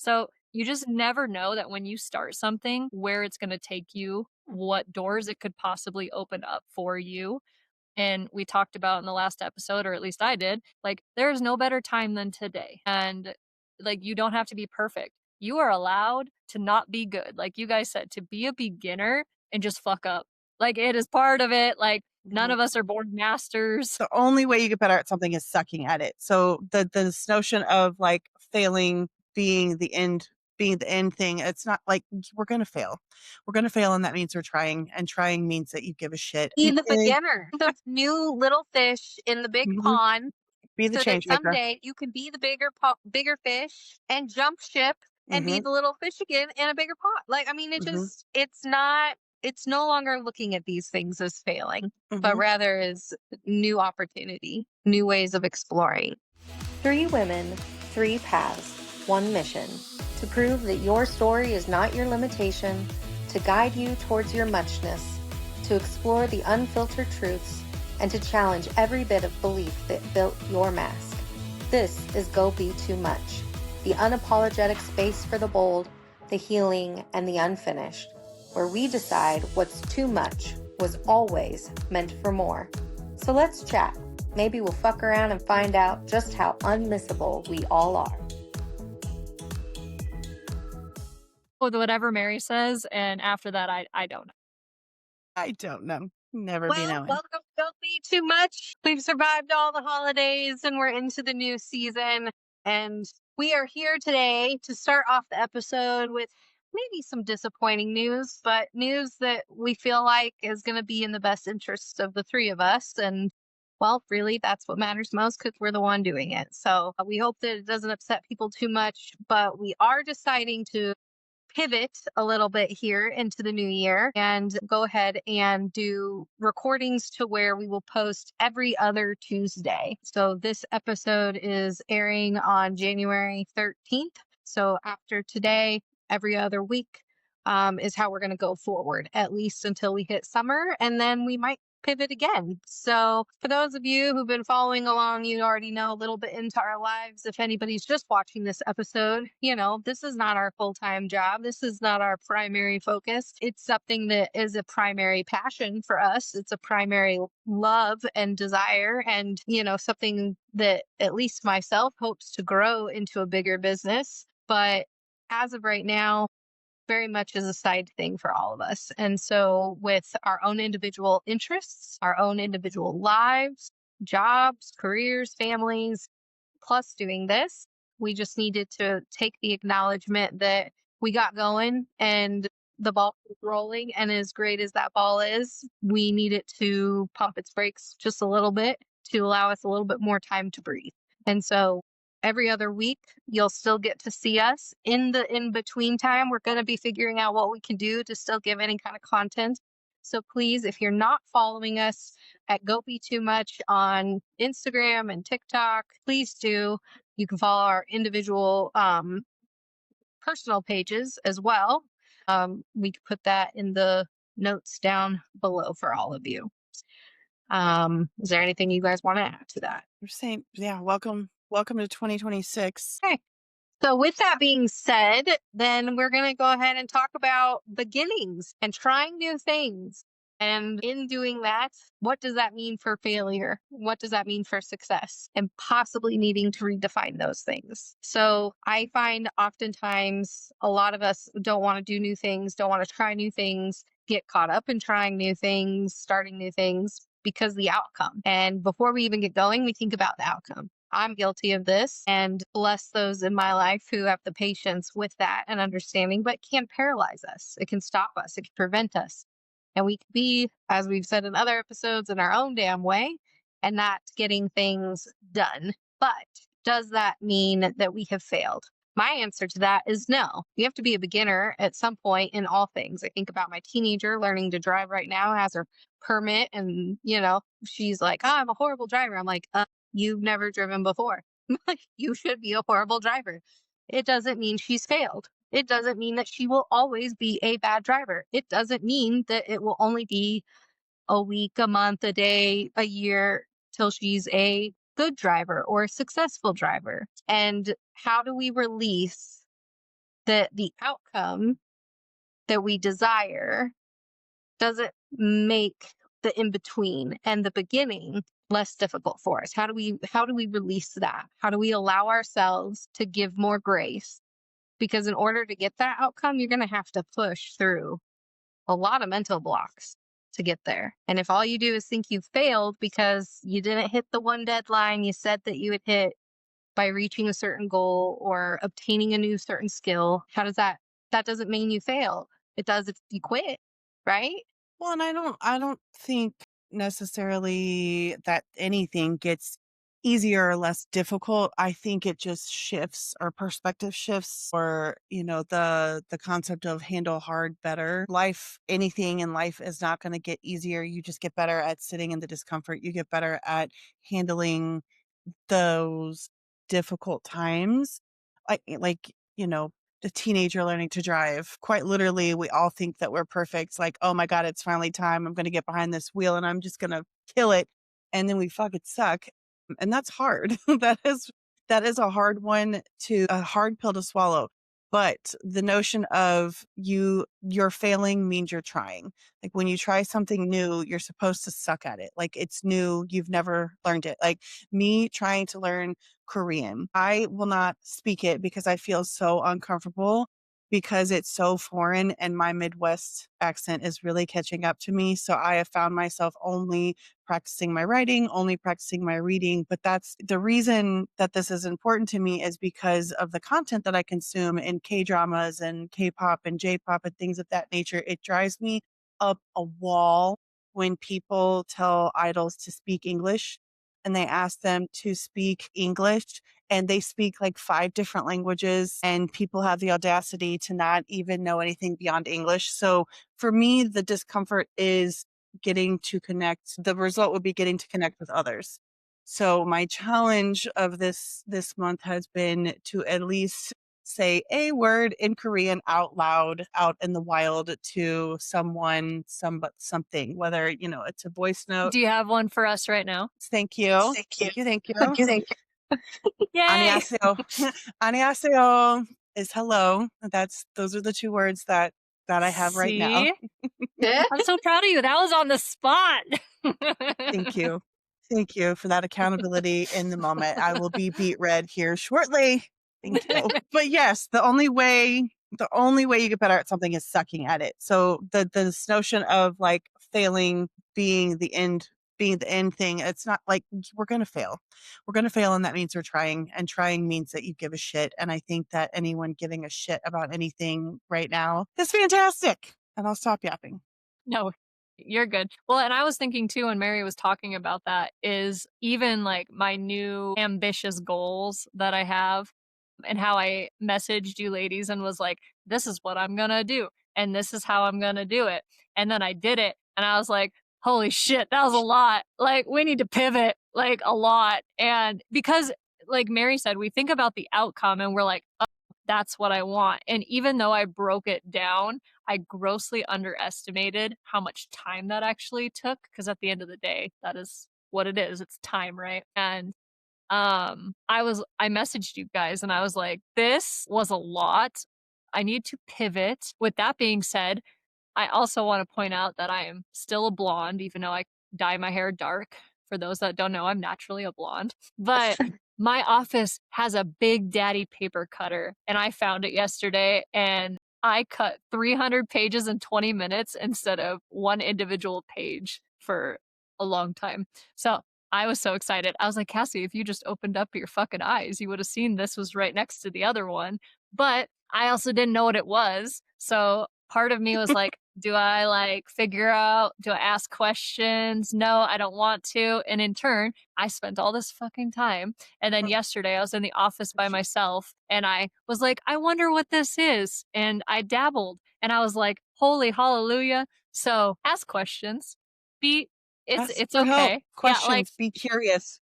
So you just never know that when you start something, where it's going to take you, what doors it could possibly open up for you. And we talked about in the last episode, or at least I did, like, there's no better time than today. And like, you don't have to be perfect. You are allowed to not be good. Like you guys said, to be a beginner and just fuck up. Like, it is part of it. Like, none Mhm. of us are born masters. The only way you get better at something is sucking at it. So this notion of like failing being the end thing, it's not like we're gonna fail. We're gonna fail, and that means we're trying, and trying means that you give a shit. Be the beginner, the new little fish in the big Mhm. pond, Be the so that change maker. someday you can be the bigger fish and jump ship and be Mhm, the little fish again in a bigger pot. Like, I mean, mhm, it's no longer looking at these things as failing, but mhm. rather as new opportunity, new ways of exploring. Three women, three paths, one mission: to prove that your story is not your limitation, to guide you towards your muchness, to explore the unfiltered truths, and to challenge every bit of belief that built your mask. This is Go Be Too Much, the unapologetic space for the bold, the healing, and the unfinished, where we decide what's too much was always meant for more. So let's chat. Maybe we'll fuck around and find out just how unmissable we all are. With whatever Mary says. And after that, I don't know. I don't know. Never be Well, knowing. welcome. Don't be too much. We've survived all the holidays and we're into the new season. And we are here today to start off the episode with maybe some disappointing news, but news that we feel like is going to be in the best interest of the three of us. And well, really, that's what matters most because we're the one doing it. So we hope that it doesn't upset people too much, but we are deciding to pivot a little bit here into the new year and go ahead and do recordings to where we will post every other Tuesday. So this episode is airing on January 13th. So after today, every other week is how we're going to go forward, at least until we hit summer. And then we might pivot again. So for those of you who've been following along, you already know a little bit into our lives. If anybody's just watching this episode, this is not our full-time job. This is not our primary focus. It's something that is a primary passion for us. It's a primary love and desire and, something that at least myself hopes to grow into a bigger business. But as of right now, very much as a side thing for all of us. And so, with our own individual interests, our own individual lives, jobs, careers, families, plus doing this, we just needed to take the acknowledgement that we got going and the ball is rolling. And as great as that ball is, we needed to pump its brakes just a little bit to allow us a little bit more time to breathe. And so, every other week, you'll still get to see us. In the in between time, we're going to be figuring out what we can do to still give any kind of content. So please, if you're not following us at Go Be Too Much on Instagram and TikTok, please do. You can follow our individual personal pages as well. We could put that in the notes down below for all of you. Is there anything you guys want to add to that? We're saying, yeah, welcome to 2026. Okay. So, with that being said, then we're going to go ahead and talk about beginnings and trying new things. And in doing that, what does that mean for failure? What does that mean for success? And possibly needing to redefine those things. So, I find oftentimes a lot of us don't want to do new things, don't want to try new things, get caught up in trying new things, starting new things because the outcome. And before we even get going, we think about the outcome. I'm guilty of this, and bless those in my life who have the patience with that and understanding, but it can paralyze us. It can stop us. It can prevent us. And we can be, as we've said in other episodes, in our own damn way and not getting things done. But does that mean that we have failed? My answer to that is no. You have to be a beginner at some point in all things. I think about my teenager learning to drive right now, has her permit, and, she's like, oh, I'm a horrible driver. I'm like, you've never driven before. You should be a horrible driver. It doesn't mean she's failed. It doesn't mean that she will always be a bad driver. It doesn't mean that it will only be a week, a month, a day, a year till she's a good driver or a successful driver. And how do we release that the outcome that we desire doesn't make the in between and the beginning less difficult for us? How do we release that? How do we allow ourselves to give more grace? Because in order to get that outcome, you're going to have to push through a lot of mental blocks to get there. And if all you do is think you failed because you didn't hit the one deadline you said that you would hit by reaching a certain goal or obtaining a new certain skill, how does that doesn't mean you failed. It does if you quit, right? Well, and I don't think necessarily that anything gets easier or less difficult. I think it just shifts, or perspective shifts, or the concept of handle hard better. Life, anything in life is not going to get easier. You just get better at sitting in the discomfort. You get better at handling those difficult times. Like a teenager learning to drive. Quite literally, we all think that we're perfect. It's like, oh my God, it's finally time. I'm going to get behind this wheel and I'm just going to kill it. And then we fucking suck. And that's hard. That is a hard a hard pill to swallow. But the notion of you're failing means you're trying. Like when you try something new, you're supposed to suck at it. Like it's new, you've never learned it. Like me trying to learn Korean, I will not speak it because I feel so uncomfortable because it's so foreign and my Midwest accent is really catching up to me. So I have found myself only practicing my writing, only practicing my reading. But that's the reason that this is important to me, is because of the content that I consume in K dramas and K pop and J pop and things of that nature. It drives me up a wall when people tell idols to speak English and they ask them to speak English and they speak like 5 different languages, and people have the audacity to not even know anything beyond English. So for me, the discomfort is getting to connect. The result would be getting to connect with others. So my challenge of this month has been to at least say a word in Korean out loud, out in the wild, to someone, something, whether, it's a voice note. Do you have one for us right now? Thank you. Thank you. Thank you. Thank Thank you. you. Thank you. Yay! Annyeonghaseyo. Annyeonghaseyo is hello. Those are the 2 words that I have right now. See? I'm so proud of you. That was on the spot. Thank you. Thank you for that accountability in the moment. I will be beat red here shortly. Thank you. But yes, the only way you get better at something is sucking at it. So this notion of like failing being the end thing, it's not like we're going to fail. We're going to fail, and that means we're trying, and trying means that you give a shit. And I think that anyone giving a shit about anything right now is fantastic. And I'll stop yapping. No, you're good. Well, and I was thinking too, when Mary was talking about that, is even like my new ambitious goals that I have, and how I messaged you ladies and was like, this is what I'm going to do. And this is how I'm going to do it. And then I did it. And I was like, holy shit, that was a lot. Like, we need to pivot like a lot. And because, like Mary said, we think about the outcome and we're like, oh, that's what I want. And even though I broke it down, I grossly underestimated how much time that actually took. Because at the end of the day, that is what it is. It's time, right? And I messaged you guys and I was like, this was a lot. I need to pivot. With that being said, I also want to point out that I am still a blonde, even though I dye my hair dark. For those that don't know, I'm naturally a blonde. But my office has a Big Daddy paper cutter, and I found it yesterday, and I cut 300 pages in 20 minutes instead of one individual page for a long time. So I was so excited. I was like, Cassie, if you just opened up your fucking eyes, you would have seen this was right next to the other one. But I also didn't know what it was. So part of me was like, do I like figure out, do I ask questions? No, I don't want to. And in turn, I spent all this fucking time. And then yesterday I was in the office by myself and I was like, I wonder what this is. And I dabbled and I was like, holy hallelujah. So ask questions. Ask It's for help, okay. Yeah, like, questions, be curious.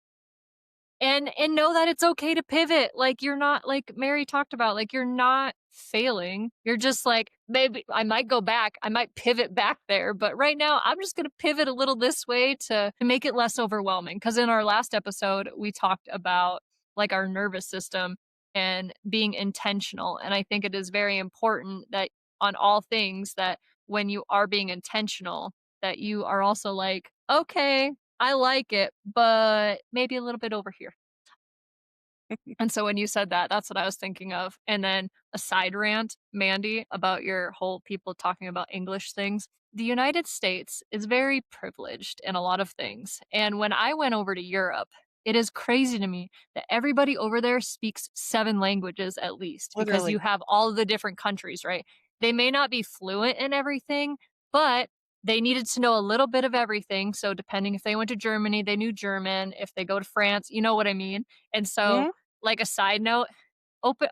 and know that it's okay to pivot. Like, you're not, like Mary talked about, like, you're not failing. You're just like, maybe I might go back, I might pivot back there, but right now I'm just going to pivot a little this way to make it less overwhelming. Because in our last episode we talked about like our nervous system, and being intentional. And I think it is very important that on all things that when you are being intentional, that you are also like, okay, I like it, but maybe a little bit over here. And so when you said that, that's what I was thinking of. And then a side rant, Mandy, about your whole people talking about English things. The United States is very privileged in a lot of things. And when I went over to Europe, it is crazy to me that everybody over there speaks 7 languages at least because you Literally. have all of the different countries, right? They may not be fluent in everything, but they needed to know a little bit of everything. So depending if they went to Germany, they knew German. If they go to France, you know what I mean? And so Mhm, like a side note,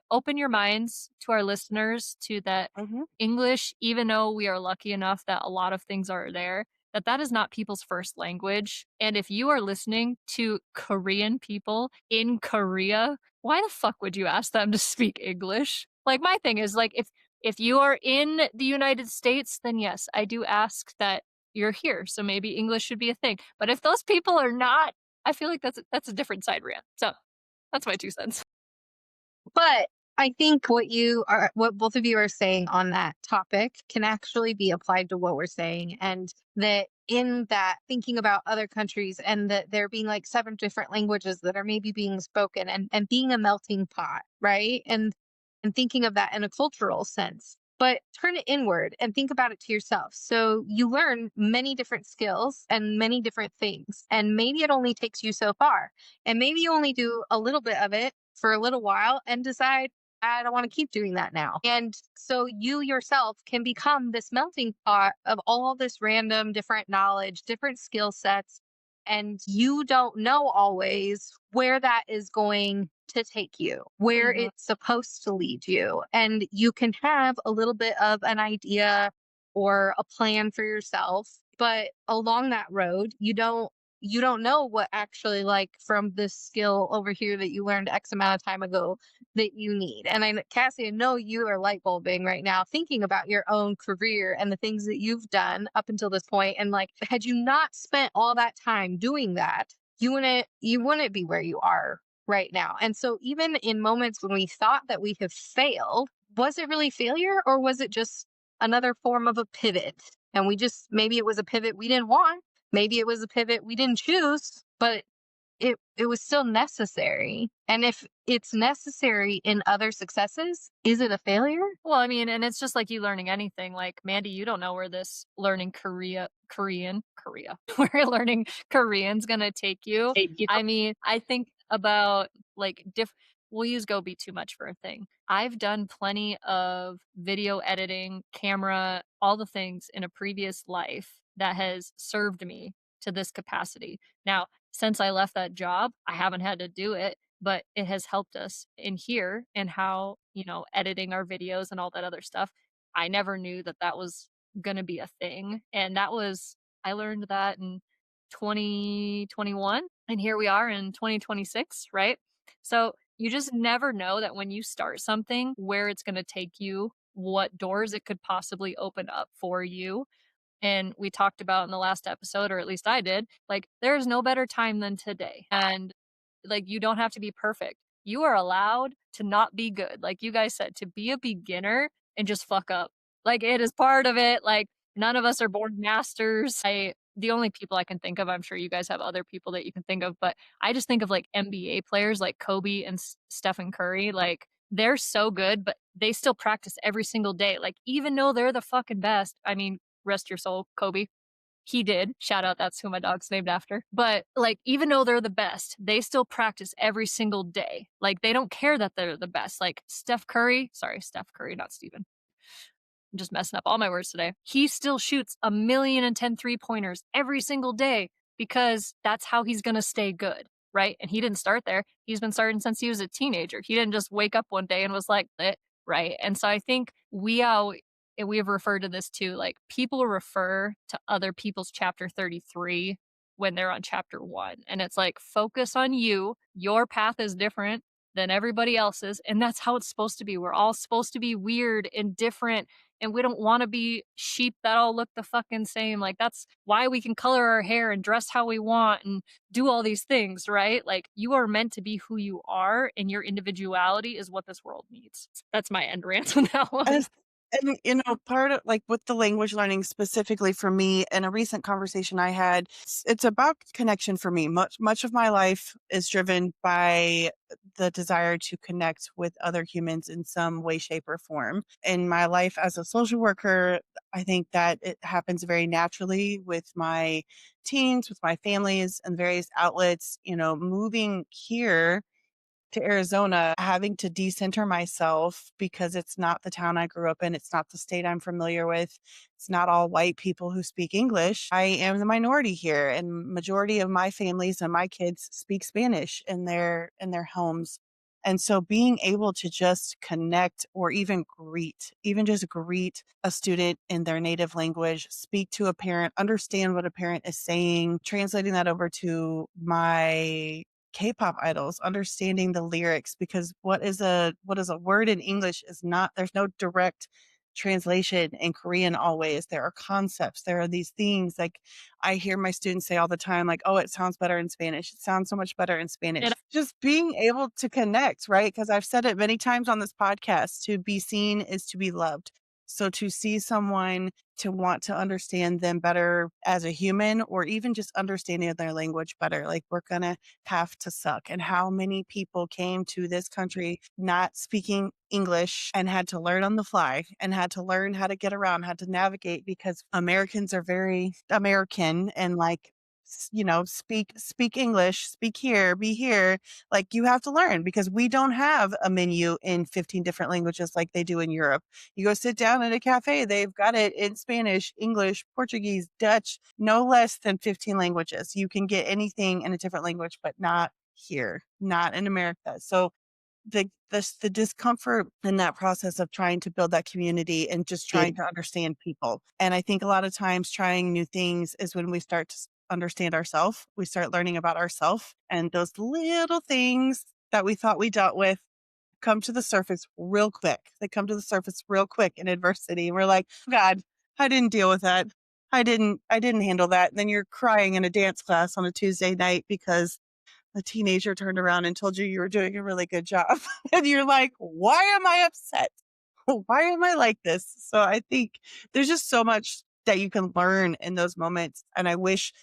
open your minds to our listeners to that mhm. English, even though we are lucky enough that a lot of things are there, that that is not people's first language. And if you are listening to Korean people in Korea, why the fuck would you ask them to speak English? Like my thing is like if you are in the United States, then yes, I do ask that you're here. So maybe English should be a thing. But if those people are not, I feel like that's a different side rant. So that's my 2 cents. But I think what both of you are saying on that topic can actually be applied to what we're saying. And that in that thinking about other countries and that there being like 7 different languages that are maybe being spoken and being a melting pot, right? And thinking of that in a cultural sense. But turn it inward and think about it to yourself. So you learn many different skills and many different things. And maybe it only takes you so far. And maybe you only do a little bit of it for a little while and decide, I don't want to keep doing that now. And so you yourself can become this melting pot of all this random different knowledge, different skill sets. And you don't know always where that is going to take you, where Mhm. it's supposed to lead you. And you can have a little bit of an idea or a plan for yourself, but along that road, you don't know what actually like from this skill over here that you learned X amount of time ago that you need. And Cassie, I know you are light bulbing right now thinking about your own career and the things that you've done up until this point. And like, had you not spent all that time doing that, you wouldn't be where you are right now. And so even in moments when we thought that we have failed, was it really failure or was it just another form of a pivot? And maybe it was a pivot we didn't want. Maybe it was a pivot we didn't choose, but it was still necessary. And if it's necessary in other successes, is it a failure? Well, I mean, and it's just like you learning anything. Like, Mandy, you don't know where this learning Korea, where learning Korean's gonna take you. Thank you. I mean, I think about like we'll use go be too much for a thing. I've done plenty of video editing, camera, all the things in a previous life that has served me to this capacity. Now, since I left that job, I haven't had to do it, but it has helped us in here and how, editing our videos and all that other stuff. I never knew that that was going to be a thing. And I learned that in 2021. And here we are in 2026, right? So you just never know that when you start something, where it's going to take you, what doors it could possibly open up for you. And we talked about in the last episode, or at least I did, like, there's no better time than today. And like, you don't have to be perfect. You are allowed to not be good. Like you guys said, to be a beginner and just fuck up. Like, it is part of it. Like, none of us are born masters. The only people I can think of, I'm sure you guys have other people that you can think of, but I just think of like NBA players like Kobe and Stephen Curry. Like, they're so good, but they still practice every single day. Like, even though they're the fucking best, I mean, rest your soul, Kobe. He did. Shout out, that's who my dog's named after. But like, even though they're the best, they still practice every single day. Like, they don't care that they're the best. Like Steph Curry, not Steven. I'm just messing up all my words today. He still shoots 1,010,000 3-pointers every single day because that's how he's going to stay good, right? And he didn't start there. He's been starting since he was a teenager. He didn't just wake up one day and was like, right? And so I think we've referred to this too, like people refer to other people's chapter 33 when they're on chapter 1. And it's like, focus on you. Your path is different than everybody else's. And that's how it's supposed to be. We're all supposed to be weird and different and we don't want to be sheep that all look the fucking same. Like that's why we can color our hair and dress how we want and do all these things, right? Like you are meant to be who you are, and your individuality is what this world needs. That's my end rant on that one. As and, you know, part of like with the language learning specifically for me, in a recent conversation I had, it's about connection for me. Much of my life is driven by the desire to connect with other humans in some way, shape, or form. In my life as a social worker, I think that it happens very naturally with my teens, with my families, and various outlets. You know, moving here to Arizona, having to decenter myself because it's not the town I grew up in. It's not the state I'm familiar with. It's not all white people who speak English. I am the minority here, and majority of my families and my kids speak Spanish in their homes. And so being able to just connect or even just greet a student in their native language, speak to a parent, understand what a parent is saying, translating that over to my K-pop idols, understanding the lyrics, because what is a word in English is not, there's no direct translation in Korean always. There are concepts. There are these things like I hear my students say all the time, like, oh, it sounds better in Spanish. It sounds so much better in And Spanish. Just being able to connect, right? Because I've said it many times on this podcast, to be seen is to be loved. So to see someone, to want to understand them better as a human, or even just understanding their language better, like we're going to have to suck. And how many people came to this country not speaking English and had to learn on the fly and had to learn how to get around, how to navigate, because Americans are very American and like, you know, speak English, speak here, be here. Like you have to learn because we don't have a menu in 15 different languages like they do in Europe. You go sit down at a cafe, they've got it in Spanish, English, Portuguese, Dutch, no less than 15 languages. You can get anything in a different language, but not here, not in America. So the discomfort in that process of trying to build that community and just trying to understand people. And I think a lot of times trying new things is when we start to understand ourselves. We start learning about ourselves, and those little things that we thought we dealt with come to the surface real quick. They come to the surface real quick in adversity. And we're like, oh God, I didn't deal with that. I didn't handle that. And then you're crying in a dance class on a Tuesday night because a teenager turned around and told you you were doing a really good job. And you're like, why am I upset? Why am I like this? So I think there's just so much that you can learn in those moments. And I wish,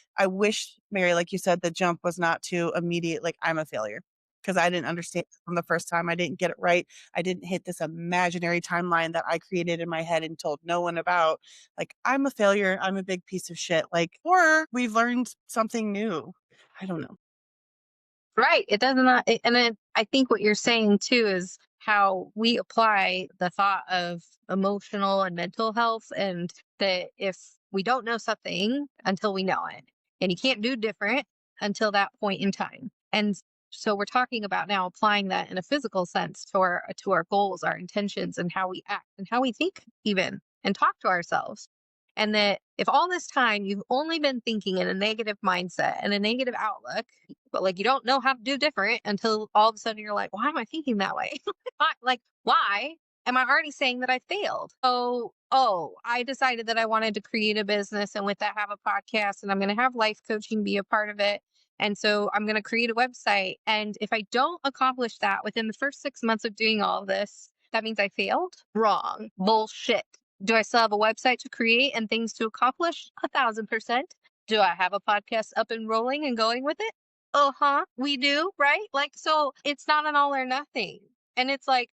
Mary, like you said, the jump was not too immediate, like I'm a failure. Because I didn't understand it from the first time. I didn't get it right. I didn't hit this imaginary timeline that I created in my head and told no one about. Like, I'm a failure. I'm a big piece of shit. Like, or we've learned something new. I don't know. Right. It does not. I think what you're saying too is how we apply the thought of emotional and mental health, and that if we don't know something until we know it, and you can't do different until that point in time. And so we're talking about now applying that in a physical sense to our goals, our intentions, and how we act and how we think, even and talk to ourselves. And that if all this time you've only been thinking in a negative mindset and a negative outlook, but like you don't know how to do different until all of a sudden you're like, why am I thinking that way? Like, why am I already saying that I failed? Oh, I decided that I wanted to create a business, and with that, have a podcast, and I'm going to have life coaching be a part of it. And so I'm going to create a website. And if I don't accomplish that within the first 6 months of doing all of this, that means I failed? Wrong. Bullshit. Do I still have a website to create and things to accomplish? 1,000%. Do I have a podcast up and rolling and going with it? Uh-huh, we do, right? Like, so it's not an all or nothing. And it's like,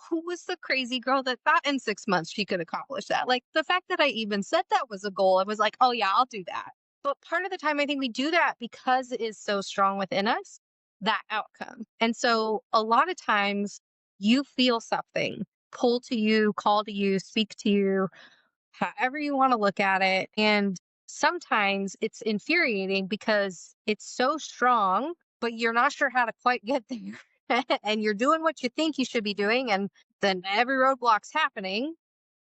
who was the crazy girl that thought in 6 months she could accomplish that? Like, the fact that I even said that was a goal, I was like, oh yeah, I'll do that. But part of the time, I think we do that because it is so strong within us, that outcome. And so a lot of times you feel something pull to you, call to you, speak to you, however you want to look at it. And sometimes it's infuriating because it's so strong, but you're not sure how to quite get there. And you're doing what you think you should be doing. And then every roadblock's happening.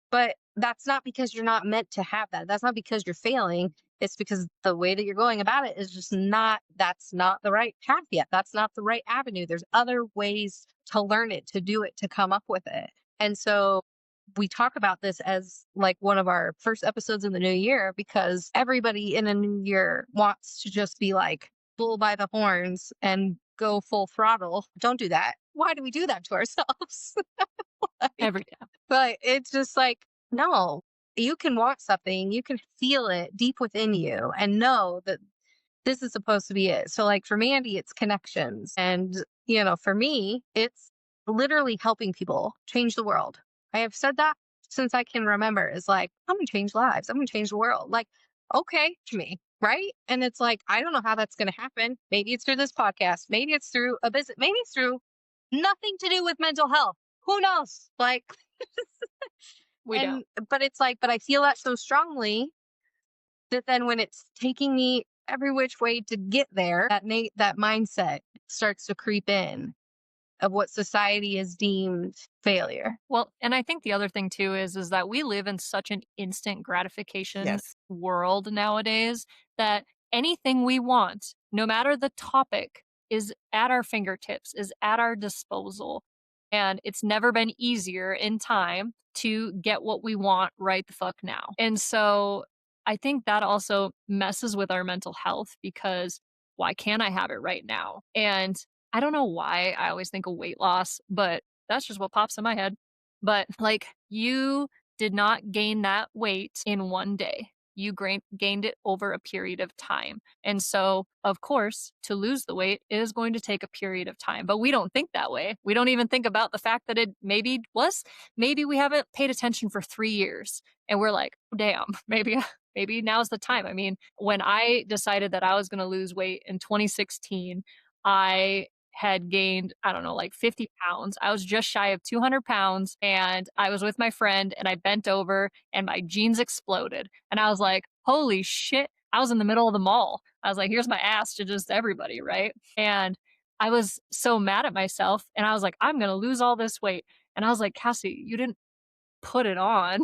But that's not because you're not meant to have that. That's not because you're failing. It's because the way that you're going about it is just that's not the right path yet. That's not the right avenue. There's other ways to learn it, to do it, to come up with it. And so we talk about this as like one of our first episodes in the new year because everybody in a new year wants to just be like bull by the horns and go full throttle. Don't do that. Why do we do that to ourselves? Like, Every day. but it's just like, no, you can want something, you can feel it deep within you and know that this is supposed to be it. So, like for Mandy, it's connections. And, for me, it's literally helping people change the world. I have said that since I can remember is like, I'm going to change lives. I'm going to change the world. Like, okay, to me. Right. And it's like, I don't know how that's going to happen. Maybe it's through this podcast. Maybe it's through a visit. Maybe it's through nothing to do with mental health. Who knows? Like, We don't. but it's like, but I feel that so strongly that then when it's taking me every which way to get there, that mindset starts to creep in of what society has deemed failure. Well, and I think the other thing too is that we live in such an instant gratification Yes. world nowadays that anything we want, no matter the topic, is at our fingertips, is at our disposal. And it's never been easier in time to get what we want right the fuck now. And so I think that also messes with our mental health because why can't I have it right now? And I don't know why I always think of weight loss, but that's just what pops in my head. But like you did not gain that weight in one day. You gained it over a period of time. And so, of course, to lose the weight is going to take a period of time. But we don't think that way. We don't even think about the fact that it maybe we haven't paid attention for 3 years. And we're like, damn, maybe now's the time. I mean, when I decided that I was going to lose weight in 2016, I had gained, I don't know, like 50 pounds. I was just shy of 200 pounds and I was with my friend and I bent over and my jeans exploded. And I was like, holy shit. I was in the middle of the mall. I was like, here's my ass to just everybody, right? And I was so mad at myself and I was like, I'm going to lose all this weight. And I was like, Cassie, you didn't put it on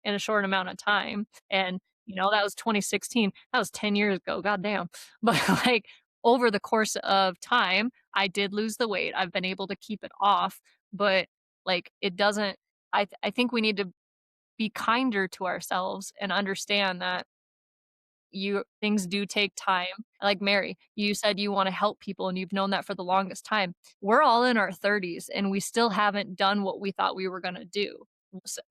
in a short amount of time. And, that was 2016. That was 10 years ago. Goddamn. But like over the course of time, I did lose the weight. I've been able to keep it off, but like it doesn't, I think we need to be kinder to ourselves and understand that things do take time. Like Mary, you said you want to help people and you've known that for the longest time. We're all in our 30s and we still haven't done what we thought we were going to do.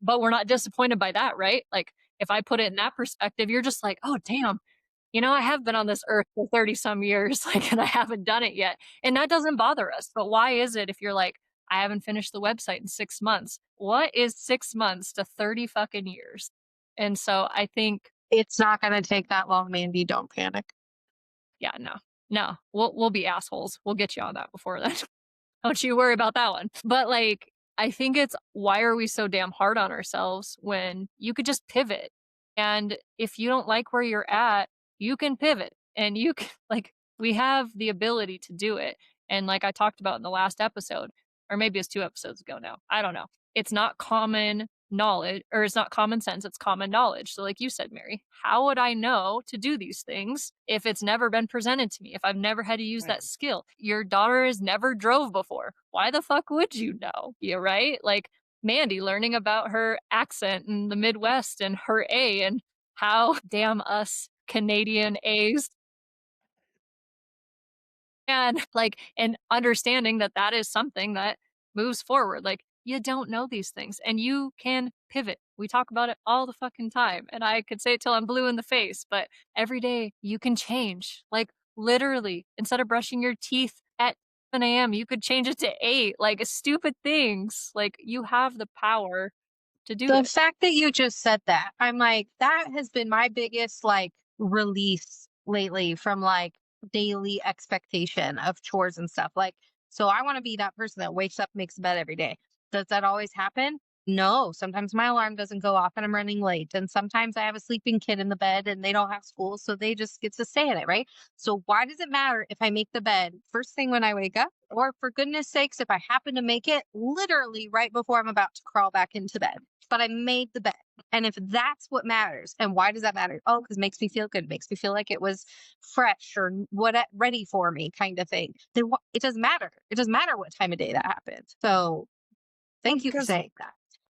But we're not disappointed by that, right? Like if I put it in that perspective, you're just like, "Oh, damn. I have been on this earth for 30 some years like and I haven't done it yet." And that doesn't bother us. But why is it if you're like, "I haven't finished the website in 6 months." What is 6 months to 30 fucking years? And so I think It's not going to take that long, Mandy. Don't panic. yeah, no. No, we'll be assholes. We'll get you on that before then. Don't you worry about that one. But like, I think it's why are we so damn hard on ourselves when you could just pivot? And if you don't like where you're at, you can pivot and you can, like, we have the ability to do it. And like I talked about in the last episode, or maybe it's 2 episodes ago now, I don't know. It's not common knowledge or it's not common sense, it's common knowledge. So, like you said, Mary, how would I know to do these things if it's never been presented to me, if I've never had to use Right. that skill? Your daughter has never drove before. Why the fuck would you know? Yeah, right? Like Mandy learning about her accent in the Midwest and her A and how damn us Canadian A's and like and understanding that that is something that moves forward. Like you don't know these things and you can pivot. We talk about it all the fucking time and I could say it till I'm blue in the face, but every day you can change. Like literally, instead of brushing your teeth at 7 a.m., you could change it to 8. Like stupid things. Like you have the power to do The it. fact that you just said that, I'm like, that has been my biggest like release lately from like daily expectation of chores and stuff. Like, so I want to be that person that wakes up, makes bed every day. Does that always happen? No. Sometimes my alarm doesn't go off and I'm running late. And sometimes I have a sleeping kid in the bed and they don't have school. So they just get to stay in it. Right. So why does it matter if I make the bed first thing when I wake up? Or for goodness sakes, if I happen to make it literally right before I'm about to crawl back into bed? But I made the bed. And if that's what matters, and why does that matter? Oh, because it makes me feel good. It makes me feel like it was fresh or what ready for me kind of thing. Then it doesn't matter. It doesn't matter what time of day that happened. So Well, thank you for because saying that.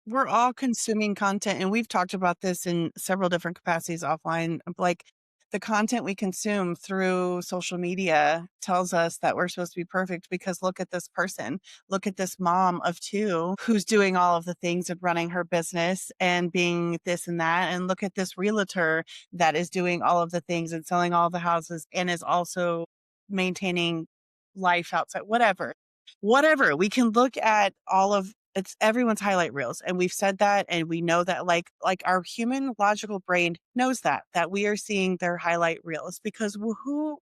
we're all consuming content, and we've talked about this in several different capacities offline. Like, the content we consume through social media tells us that we're supposed to be perfect because look at this person. Look at this mom of two who's doing all of the things and running her business and being this and that. And look at this realtor that is doing all of the things and selling all the houses and is also maintaining life outside, whatever. We can look at all of it's everyone's highlight reels, and we've said that, and we know that, like our human logical brain knows that we are seeing their highlight reels because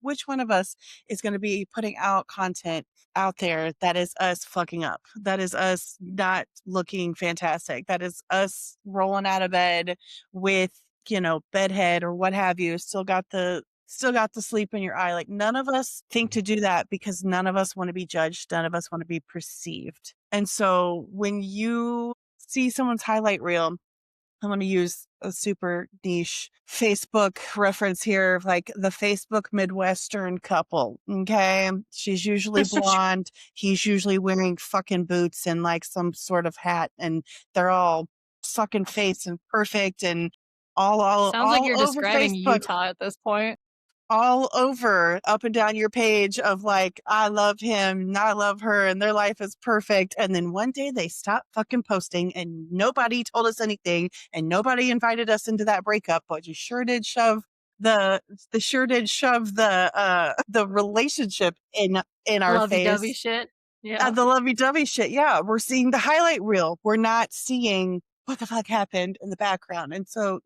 which one of us is going to be putting out content out there that is us fucking up, that is us not looking fantastic, that is us rolling out of bed with bedhead or what have you, still got the sleep in your eye. Like, none of us think to do that because none of us want to be judged. None of us want to be perceived. And so when you see someone's highlight reel, I'm going to use a super niche Facebook reference here, like the Facebook Midwestern couple. Okay. She's usually blonde. He's usually wearing fucking boots and like some sort of hat, and they're all sucking face and perfect and Sounds like all you're over describing Facebook, Utah at this point. all over up and down your page of like, I love him and I love her and their life is perfect. And then one day they stop fucking posting and nobody told us anything and nobody invited us into that breakup, but you sure did shove the relationship in our Lovey-dovey face. shit. Yeah. The lovey-dovey shit. Yeah. We're seeing the highlight reel. We're not seeing what the fuck happened in the background. And so,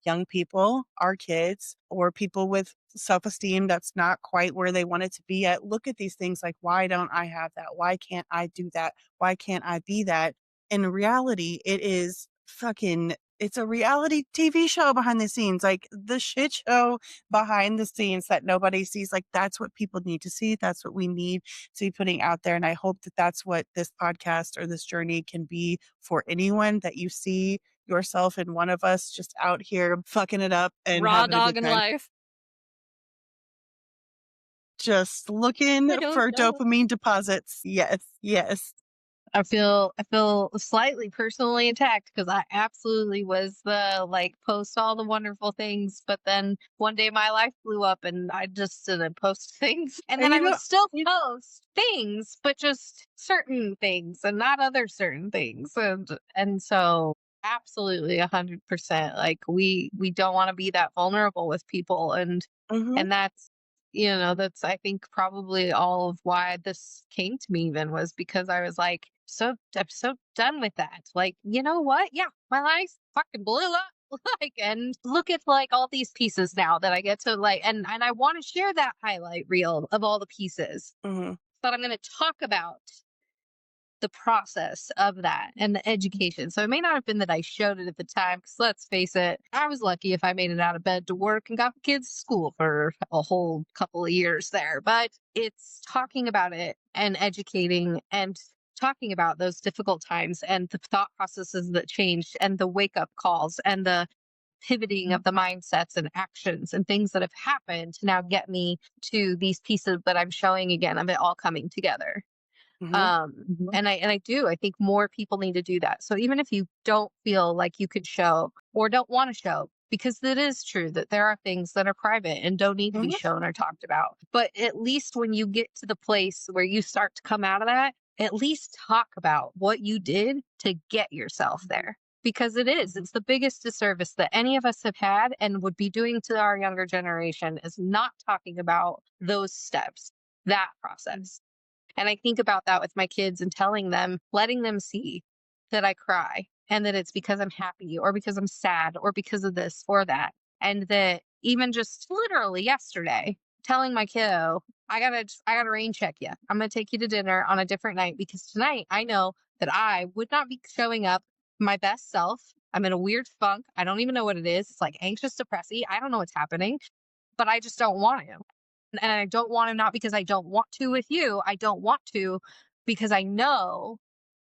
young people, our kids, or people with self-esteem that's not quite where they want it to be at, look at these things like, why don't I have that? Why can't I do that? Why can't I be that? In reality, it's a reality TV show behind the scenes, like the shit show behind the scenes that nobody sees. Like, that's what people need to see. That's what we need to be putting out there. And I hope that that's what this podcast or this journey can be for anyone, that you see yourself in one of us just out here fucking it up and Raw having a good dog in time. life. Just looking I don't for know. dopamine deposits. Yes, yes. I feel slightly personally attacked because I absolutely was the like post all the wonderful things, but then one day my life blew up and I just didn't post things. And And then I would still post things, but just certain things and not other certain things. And so absolutely 100%. Like we don't want to be that vulnerable with people, mhm, and that's I think probably all of why this came to me even was because I was like, I'm so done with that. Like, you know what? Yeah, my life fucking blew up. Like, and look at like all these pieces now that I get to like, and I want to share that highlight reel of all the pieces. mhm, But I'm going to talk about the process of that and the education. So it may not have been that I showed it at the time, because let's face it, I was lucky if I made it out of bed to work and got the kids to school for a whole couple of years there. But it's talking about it and educating and talking about those difficult times and the thought processes that changed and the wake up calls and the pivoting of the mindsets and actions and things that have happened to now get me to these pieces that I'm showing again of it all coming together. mhm, I think more people need to do that. So even if you don't feel like you could show or don't want to show, because it is true that there are things that are private and don't need to be mhm, shown or talked about, but at least when you get to the place where you start to come out of that, at least talk about what you did to get yourself there, because it's the biggest disservice that any of us have had and would be doing to our younger generation, is not talking about those steps, that process. And I think about that with my kids and telling them, letting them see that I cry and that it's because I'm happy or because I'm sad or because of this or that. And that even just literally yesterday, telling my kiddo, I gotta rain check you. I'm gonna take you to dinner on a different night because tonight I know that I would not be showing up my best self. I'm in a weird funk. I don't even know what it is. It's like anxious, depressy. I don't know what's happening, but I just don't want to. And I don't want to, not because I don't want to with you. I don't want to because I know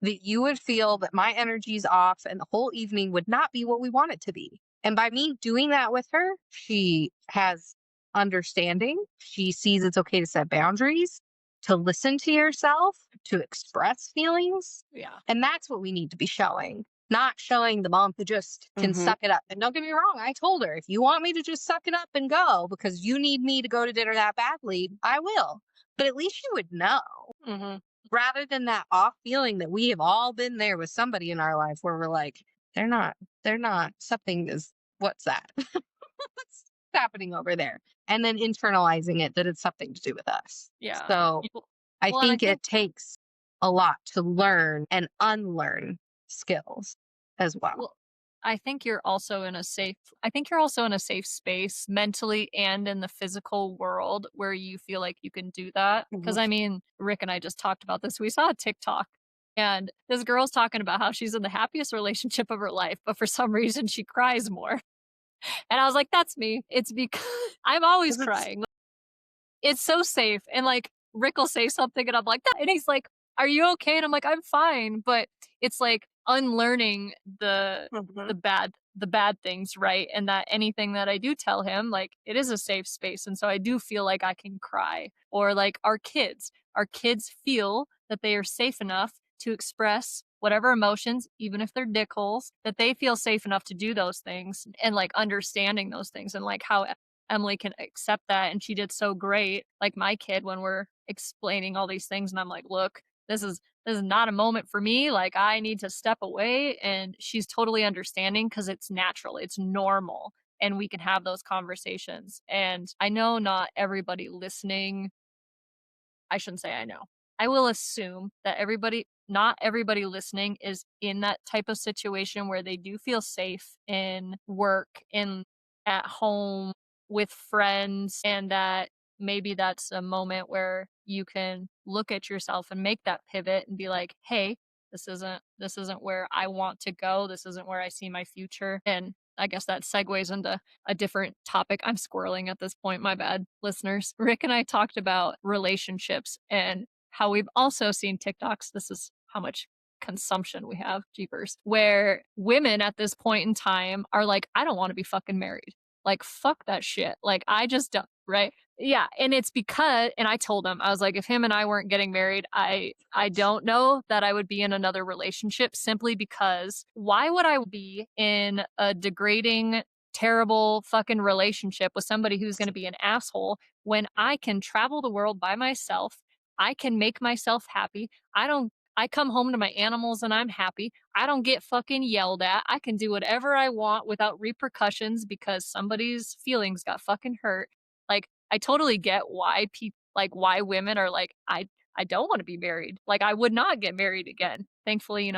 that you would feel that my energy's off and the whole evening would not be what we want it to be. And by me doing that with her, she has understanding. She sees it's okay to set boundaries. to listen to yourself, to express feelings. Yeah. And that's what we need to be showing, not showing the mom who just can Mhm. suck it up. And don't get me wrong, I told her, if you want me to just suck it up and go because you need me to go to dinner that badly, I will. But at least you would know, Mm-hmm. rather than that off feeling that we have all been there with somebody in our life where we're like, they're not, something is, what's that? What's happening over there? And then internalizing it that it's something to do with us. Yeah. So Well, I well, and I think think it takes a lot to learn and unlearn skills as well. Well, I think you're also in a safe I think you're also in a safe space mentally and in the physical world where you feel like you can do that. Because Mhm. I mean, Rick and I just talked about this. We saw a TikTok and this girl's talking about how she's in the happiest relationship of her life, but for some reason she cries more. And I was like, that's me. It's because I'm always 'Cause it's crying. It's so safe, and, like, Rick will say something, and I'm like, "That," and he's like, "Are you okay?" And I'm like, "I'm fine," but it's, like, unlearning Mhm. the bad things, right? And that anything that I do tell him, like, it is a safe space, and so I do feel like I can cry. Or, like, our kids feel that they are safe enough to express whatever emotions, even if they're dickholes, that they feel safe enough to do those things, and, like, understanding those things, and, like, how Emily can accept that, and she did so great, like my kid when we're explaining all these things, and I'm like, "Look, this is not a moment for me, like, I need to step away," and she's totally understanding because it's natural, it's normal, and we can have those conversations, and I know not everybody listening I shouldn't say I know. I will assume that not everybody listening is in that type of situation where they do feel safe in work, in at home, with friends, and that maybe that's a moment where you can look at yourself and make that pivot and be like, "Hey, this isn't where I want to go. This isn't where I see my future." And I guess that segues into a different topic. I'm squirreling at this point, my bad, listeners. Rick and I talked about relationships and how we've also seen TikToks. This is how much consumption we have, jeepers, where women at this point in time are like, I don't want to be fucking married. Like, fuck that shit. Like, I just don't, right? Yeah, and it's because and I told him, I was like, if him and I weren't getting married, I don't know that I would be in another relationship simply because why would I be in a degrading, terrible fucking relationship with somebody who's gonna be an asshole when I can travel the world by myself? I can make myself happy. I come home to my animals and I'm happy. I don't get fucking yelled at. I can do whatever I want without repercussions because somebody's feelings got fucking hurt. Like, I totally get why people like why women are like, I don't want to be married. Like, I would not get married again. Thankfully,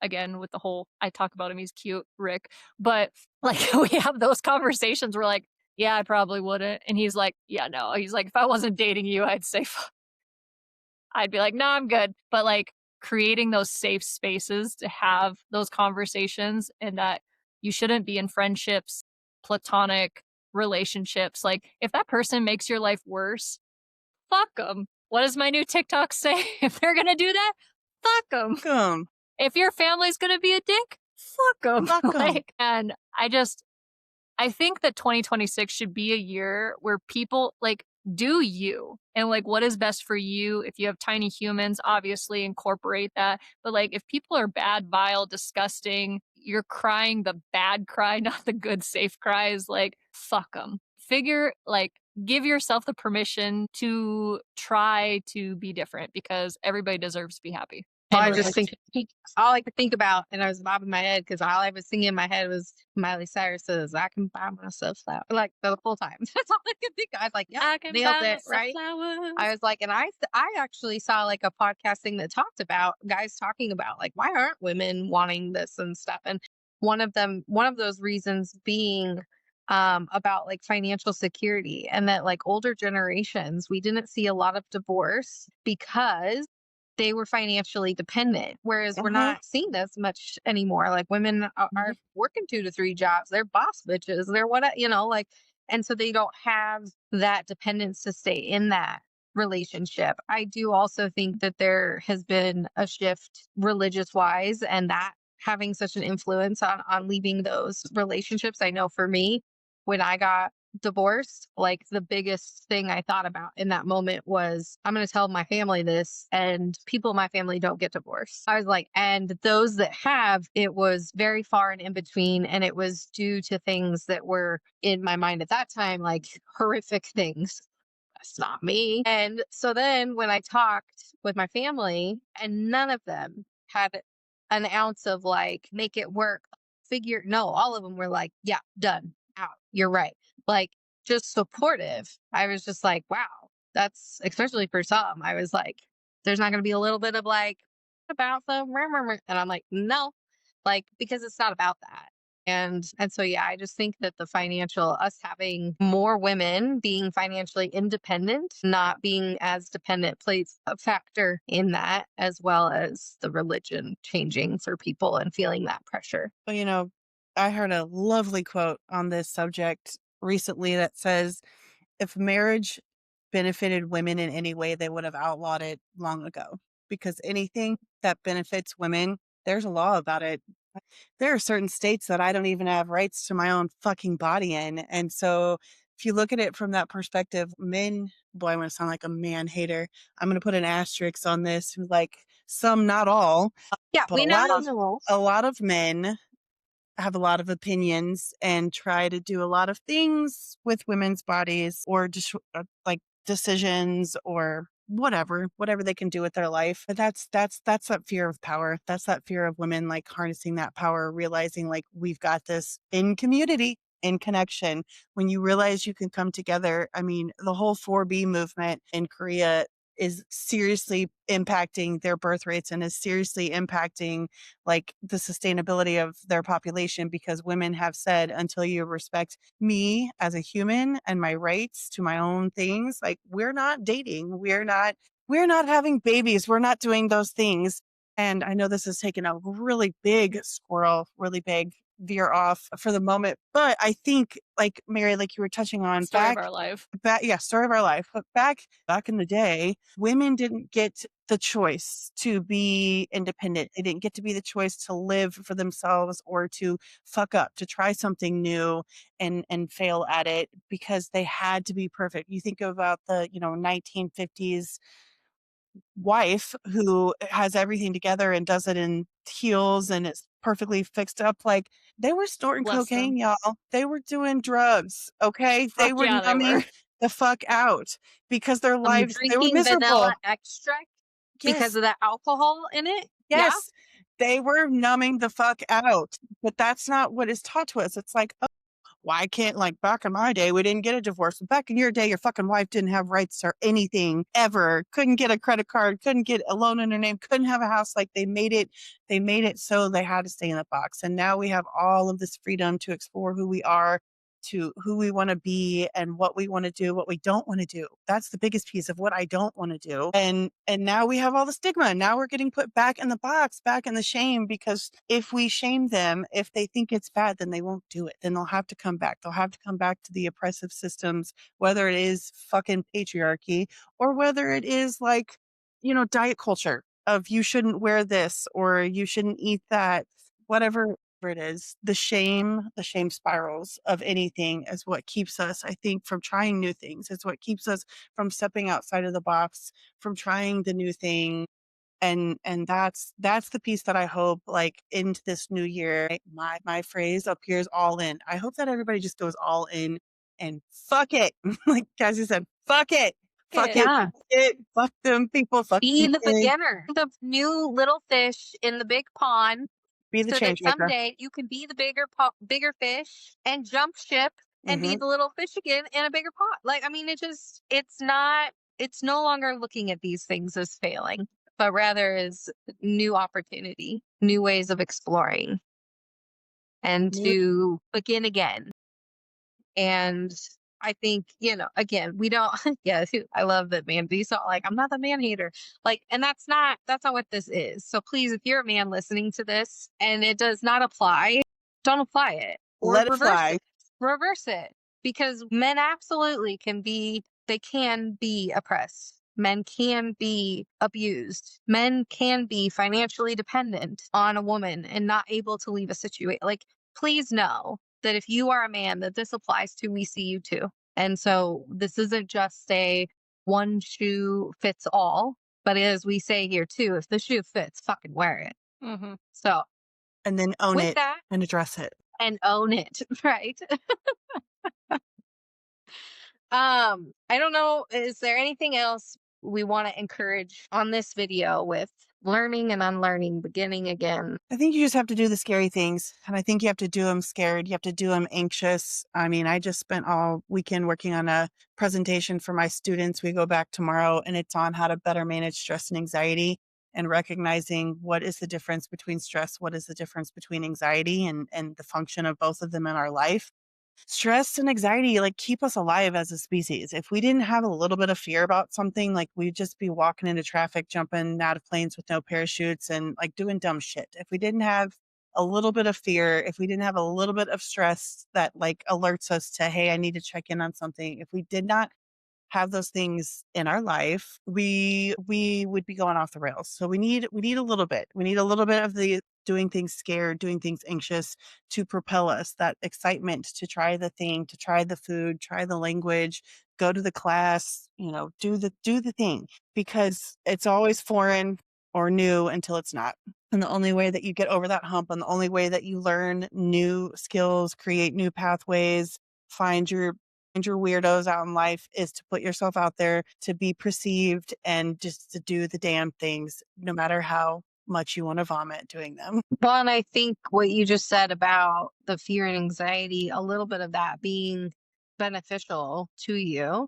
again with the whole I talk about him, he's cute, Rick. But like we have those conversations. We're like, yeah, I probably wouldn't. And he's like, yeah, no. He's like, if I wasn't dating you, I'd say I'd be like, "No, I'm good." But, like, creating those safe spaces to have those conversations and that you shouldn't be in friendships, platonic relationships. Like, if that person makes your life worse, fuck them. What does my new TikTok say? If they're gonna do that, fuck them. Fuck 'em. If your family's gonna be a dick, fuck them. Fuck 'em. Like, and I think that 2026 should be a year where people like do you and like what is best for you. If you have tiny humans, obviously incorporate that. But like if people are bad, vile, disgusting, you're crying the bad cry, not the good, safe cries, like fuck them. Give yourself the permission to try to be different because everybody deserves to be happy. Well, And I just think all I could think about, and I was bobbing my head because all I was singing in my head was Miley Cyrus says, "I can buy myself flowers," like the whole time. That's all I could think of. I was like, "Yeah, I can nailed buy it, myself right?" flowers. I was like, and I actually saw like a podcast thing that talked about guys talking about like why aren't women wanting this and stuff, and one of those reasons being about like financial security and that like older generations we didn't see a lot of divorce because they were financially dependent, whereas we're Mhm. not seeing this much anymore. Like women are working 2 to 3 jobs, they're boss bitches, they're what like, and so they don't have that dependence to stay in that relationship. I do also think that there has been a shift religious wise, and that having such an influence on leaving those relationships. I know for me, when I got divorced, like the biggest thing I thought about in that moment was I'm going to tell my family this, and people in my family don't get divorced. I was like, and those that have, it was very far and in between. And it was due to things that were in my mind at that time, like horrific things. That's not me. And so then when I talked with my family, and none of them had an ounce of like, make it work, figure, no, all of them were like, yeah, done, out. You're right. Like, just supportive. I was just like, wow, that's especially for some. I was like, there's not going to be a little bit of like, about the, and I'm like, no, like, because it's not about that. And so yeah, I just think that the financial, us having more women being financially independent, not being as dependent, plays a factor in that, as well as the religion changing for people and feeling that pressure. Well, I heard a lovely quote on this subject recently that says, if marriage benefited women in any way, they would have outlawed it long ago. Because anything that benefits women, there's a law about it. There are certain states that I don't even have rights to my own fucking body in. And so if you look at it from that perspective, men, boy, I'm going to sound like a man hater. I'm going to put an asterisk on this, like some, not all, Yeah, but we know those rules. a lot of men have a lot of opinions and try to do a lot of things with women's bodies, or just like decisions or whatever they can do with their life. But that's that fear of power. That's that fear of women like harnessing that power, realizing like we've got this in community, in connection. When you realize you can come together, I mean, the whole 4B movement in Korea is seriously impacting their birth rates and is seriously impacting like the sustainability of their population, because women have said, until you respect me as a human and my rights to my own things, like we're not dating, we're not having babies, we're not doing those things. And I know this has taken a really big really big veer off for the moment, but I think, like Mary, like you were touching on, Story of our life. yeah, story of our life. But back in the day, women didn't get the choice to be independent. They didn't get to be the choice to live for themselves or to fuck up, to try something new and fail at it, because they had to be perfect. You think about the, 1950s wife who has everything together and does it in heels and it's perfectly fixed up. Like, they were snorting Bless them. cocaine, y'all. They were doing drugs. Okay. They Fuck were yeah, they numbing were. the fuck out because their lives, they were Drinking vanilla miserable. extract because Yes. of the alcohol in it. Yeah. Yes. They were numbing the fuck out. But that's not what is taught to us. It's like, why can't, like, back in my day, we didn't get a divorce. But back in your day, your fucking wife didn't have rights or anything ever. Couldn't get a credit card, couldn't get a loan in her name, couldn't have a house. Like, they made it so they had to stay in the box. And now we have all of this freedom to explore who we are, to who we want to be and what we want to do, what we don't want to do. That's the biggest piece of what I don't want to do. And now we have all the stigma. Now we're getting put back in the box, back in the shame, because if we shame them, if they think it's bad, then they won't do it. Then they'll have to come back. They'll have to come back to the oppressive systems, whether it is fucking patriarchy or whether it is like, diet culture of you shouldn't wear this or you shouldn't eat that, whatever it is. The shame spirals of anything is what keeps us, I think, from trying new things. It's what keeps us from stepping outside of the box, from trying the new thing. And that's the piece that I hope, like, into this new year, my phrase up here is all in. I hope that everybody just goes all in and fuck it. Like Cassie said, fuck it. Fuck It. it. Yeah. Fuck it. Fuck them people. Fuck Be them the kids. beginner, the new little fish in the big pond, Be the so that change maker. someday you can be the bigger fish and jump ship and be Hmm. the little fish again in a bigger pot. Like, I mean, it's not, it's no longer looking at these things as failing, but rather as new opportunity, new ways of exploring, and to begin again. And I think, again, we don't, yeah, I love that, man. Be so like, I'm not the man hater. Like, and that's not what this is. So please, if you're a man listening to this and it does not apply, don't apply it, or Let it reverse fly. it. Reverse it, because men absolutely they can be oppressed. Men can be abused. Men can be financially dependent on a woman and not able to leave a situation. Like, please know that if you are a man that this applies to, we see you too. And so this isn't just a one shoe fits all, but as we say here too, if the shoe fits, fucking wear it. Mm-hmm. So And then own with it that, and address it. and own it, right? I don't know, is there anything else we want to encourage on this video with learning and unlearning, beginning again? I think you just have to do the scary things. And I think you have to do them scared. You have to do them anxious. I mean, I just spent all weekend working on a presentation for my students. We go back tomorrow and it's on how to better manage stress and anxiety and recognizing what is the difference between stress, what is the difference between anxiety and the function of both of them in our life. Stress and anxiety like keep us alive as a species. If we didn't have a little bit of fear about something, like we'd just be walking into traffic, jumping out of planes with no parachutes and like doing dumb shit. If we didn't have a little bit of fear, if we didn't have a little bit of stress that like alerts us to, hey, I need to check in on something. If we did not have those things in our life, we would be going off the rails. So we need a little bit. We need a little bit of the doing things scared, doing things anxious to propel us, that excitement to try the thing, to try the food, try the language, go to the class, do the thing because it's always foreign or new until it's not. And the only way that you get over that hump and the only way that you learn new skills, create new pathways, find your weirdos out in life is to put yourself out there, to be perceived, and just to do the damn things, no matter how much you want to vomit doing them. Well, and I think what you just said about the fear and anxiety, a little bit of that being beneficial to you,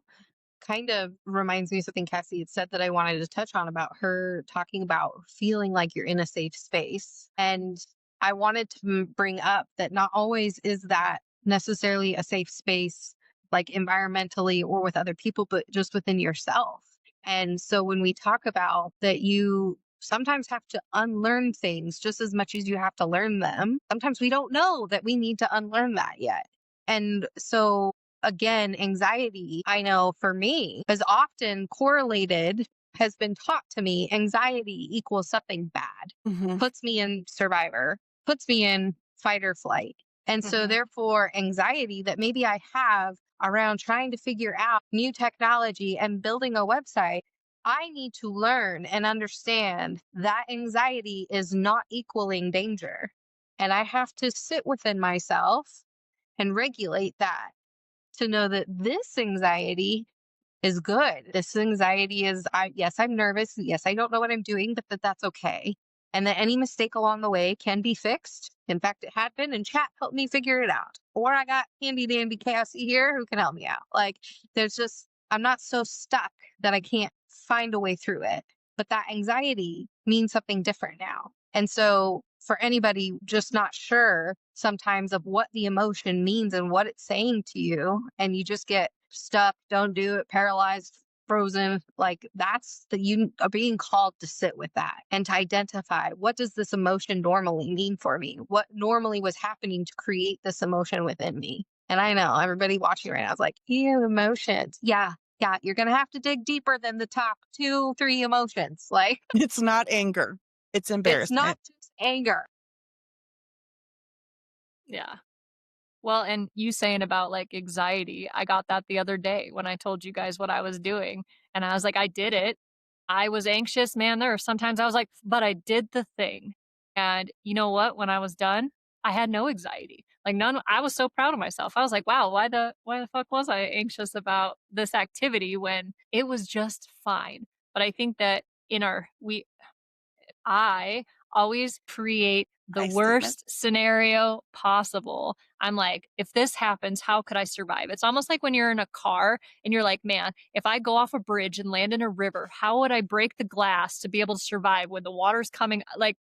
kind of reminds me of something Cassie had said that I wanted to touch on about her talking about feeling like you're in a safe space. And I wanted to bring up that not always is that necessarily a safe space, like environmentally or with other people, but just within yourself. And so when we talk about that, you sometimes have to unlearn things just as much as you have to learn them. Sometimes we don't know that we need to unlearn that yet. And so again, anxiety, I know for me, has often correlated, has been taught to me, anxiety equals something bad, Mm-hmm. puts me in survivor, puts me in fight or flight. And so, Mhm. therefore, anxiety that maybe I have around trying to figure out new technology and building a website, I need to learn and understand that anxiety is not equaling danger. And I have to sit within myself and regulate that to know that this anxiety is good. This anxiety is, yes, I'm nervous. Yes, I don't know what I'm doing, but that's okay. And that any mistake along the way can be fixed. In fact, it had been, and chat helped me figure it out. Or I got handy dandy Cassie here who can help me out. Like, there's just, I'm not so stuck that I can't find a way through it. But that anxiety means something different now. And so, for anybody just not sure sometimes of what the emotion means and what it's saying to you, and you just get stuck, don't do it, paralyzed, frozen, like that's that you are being called to sit with that and to identify what does this emotion normally mean for me? What normally was happening to create this emotion within me? And I know everybody watching right now is like, ew, emotions. Yeah, yeah, you're going to have to dig deeper than the top 2, 3 emotions. Like, It's not anger, it's it's not embarrassment. just anger. Yeah. Well, and you saying about like anxiety, I got that the other day when I told you guys what I was doing. And I was like, I did it. I was anxious, man. There are sometimes I was like, but I did the thing. And you know what? When I was done, I had no anxiety. Like none, I was so proud of myself. I was like, wow, why the fuck was I anxious about this activity when it was just fine? But I think that in our we I always create the I statement. worst scenario possible. I'm like, if this happens, how could I survive? It's almost like when you're in a car and you're like, man, if I go off a bridge and land in a river, how would I break the glass to be able to survive when the water's coming? Like,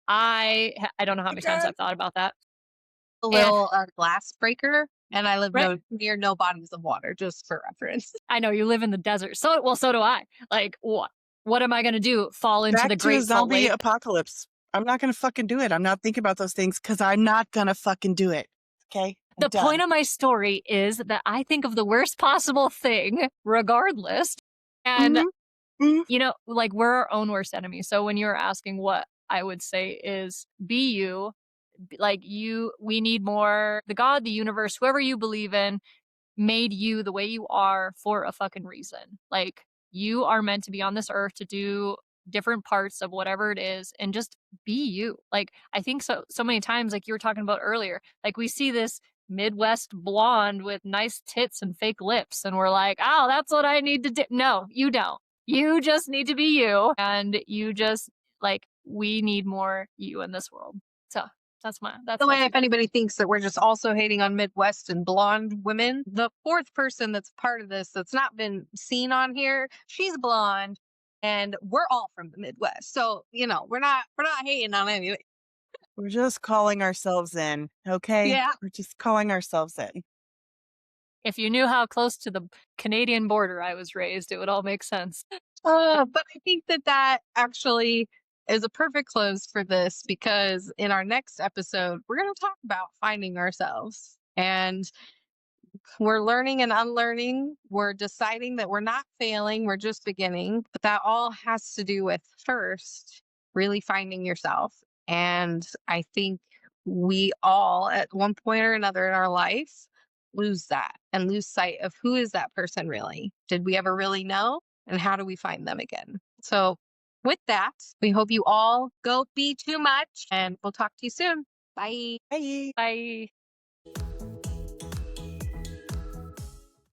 I don't know how many times God. I've thought about that. A And little glass breaker, and I live right, near no bodies of water, just for reference. I know you live in the desert. So do I. Like, what? What am I going to do? Fall into Back the to a Great Salt zombie Lake? apocalypse. I'm not gonna fucking do it. I'm not thinking about those things because I'm not gonna fucking do it. Okay? I'm The point done. of my story is that I think of the worst possible thing regardless. And, Hmm. Hmm. like we're our own worst enemy. So when you're asking what I would say is be you, Like we need more. The God, the universe, whoever you believe in, made you the way you are for a fucking reason. Like, you are meant to be on this earth to do different parts of whatever it is and just be you. Like, I think so many times, like you were talking about earlier, like we see this Midwest blonde with nice tits and fake lips, and we're like, oh, that's what I need to do. No, you don't. You just need to be you. And you just, like, we need more you in this world. So that's the my way, two if anybody thinks that we're just also hating on Midwest and blonde women, the fourth person that's part of this that's not been seen on here, she's blonde, and we're all from the Midwest. So, we're not hating on anybody. We're just calling ourselves in, okay? Yeah. We're just calling ourselves in. If you knew how close to the Canadian border I was raised, it would all make sense. But I think that actually is a perfect close for this, because in our next episode, we're going to talk about finding ourselves. And we're learning and unlearning. We're deciding that we're not failing, we're just beginning. But that all has to do with first really finding yourself. And I think we all, at one point or another in our life, lose that and lose sight of who is that person really? Did we ever really know? And how do we find them again? So, with that, we hope you all go be too much, and we'll talk to you soon. Bye. Bye. Bye.